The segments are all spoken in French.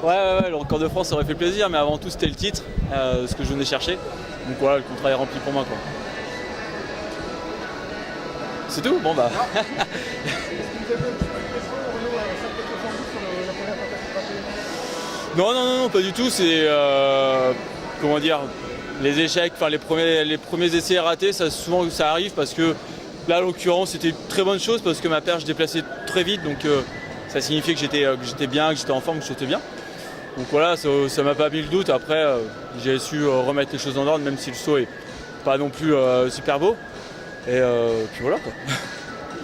Ouais, le record de France, ça aurait fait plaisir, mais avant tout, c'était le titre, ce que je venais chercher. Donc voilà, le contrat est rempli pour moi, quoi. C'est tout? Bon bah. Non, pas du tout. C'est comment dire, les échecs, enfin les premiers essais ratés, souvent ça arrive parce que là, en l'occurrence, c'était une très bonne chose parce que ma perche déplaçait très vite, donc ça signifiait que j'étais bien, que j'étais en forme, que je sautais bien. Donc voilà, ça m'a pas mis le doute. Après, j'ai su remettre les choses en ordre, même si le saut est pas non plus super beau. Et puis voilà quoi.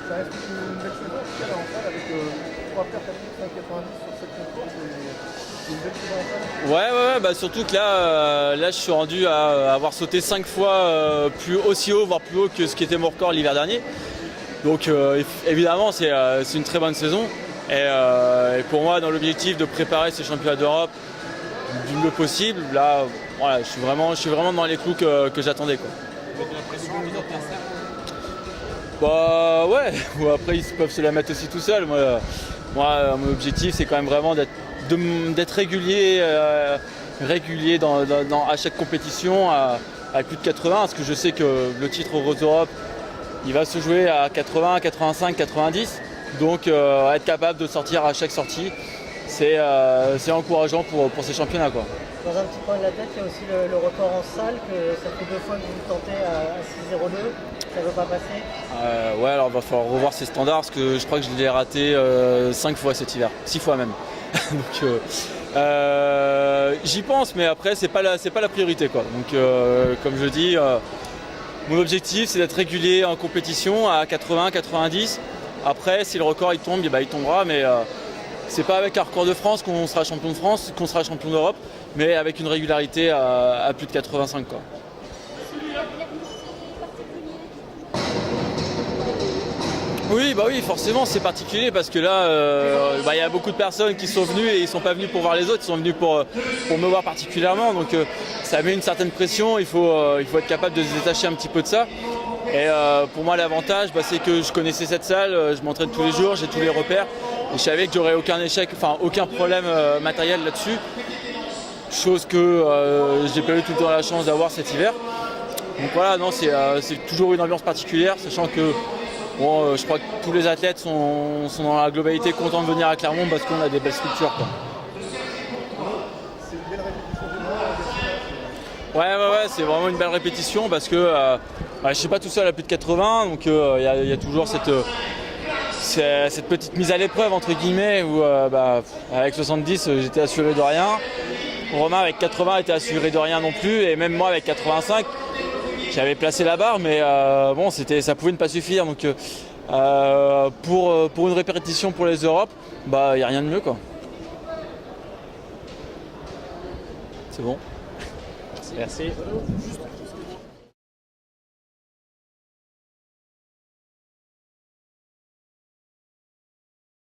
Ça reste une belle saison, en tout cas, là, en salle, avec 3 pertes à 5,90 sur cette course. C'est une belle saison en salle. Ouais, bah surtout que là, je suis rendu à avoir sauté 5 fois aussi haut, voire plus haut que ce qui était mon record l'hiver dernier. Donc évidemment, c'est une très bonne saison. Et pour moi, dans l'objectif de préparer ces championnats d'Europe du mieux possible, là, voilà, je suis vraiment dans les clous que j'attendais, quoi. Vous avez la pression des adversaires? Bah ouais, ou après ils peuvent se la mettre aussi tout seuls. Moi, mon objectif, c'est quand même vraiment d'être régulier à chaque compétition à plus de 80, parce que je sais que le titre Rose Europe, il va se jouer à 80, 85, 90. Donc être capable de sortir à chaque sortie, c'est encourageant pour ces championnats, quoi. Dans un petit coin de la tête, il y a aussi le record en salle, que ça fait 2 fois que vous le tentez à 6,02. Ça ne veut pas passer? Ouais, alors il va falloir revoir ces standards parce que je crois que je l'ai raté 5 fois cet hiver, 6 fois même. Donc j'y pense, mais après c'est pas la priorité, quoi. Donc comme je dis, mon objectif c'est d'être régulier en compétition à 80, 90. Après si le record il tombe, il tombera, mais c'est pas avec un record de France qu'on sera champion de France, qu'on sera champion d'Europe, mais avec une régularité à plus de 85, quoi. Oui, forcément c'est particulier parce que là, il y a beaucoup de personnes qui sont venues et ils ne sont pas venus pour voir les autres, ils sont venus pour me voir particulièrement. Donc ça met une certaine pression, il faut être capable de se détacher un petit peu de ça. Et pour moi l'avantage, c'est que je connaissais cette salle, je m'entraîne tous les jours, j'ai tous les repères. Et je savais que j'aurais aucun problème matériel là-dessus. Chose que j'ai pas eu tout le temps la chance d'avoir cet hiver. Donc voilà, non, c'est toujours une ambiance particulière, sachant que bon, je crois que tous les athlètes sont dans la globalité contents de venir à Clermont parce qu'on a des belles structures, quoi. C'est une belle répétition du mois. Ouais, c'est vraiment une belle répétition parce que je ne suis pas tout seul à plus de 80, donc il y a toujours cette petite mise à l'épreuve entre guillemets où avec 70 j'étais assuré de rien. Romain avec 80 était assuré de rien non plus, et même moi avec 85 j'avais placé la barre, mais ça pouvait ne pas suffire. Donc pour une répétition pour les Europes, il n'y a rien de mieux, quoi. C'est bon. Merci.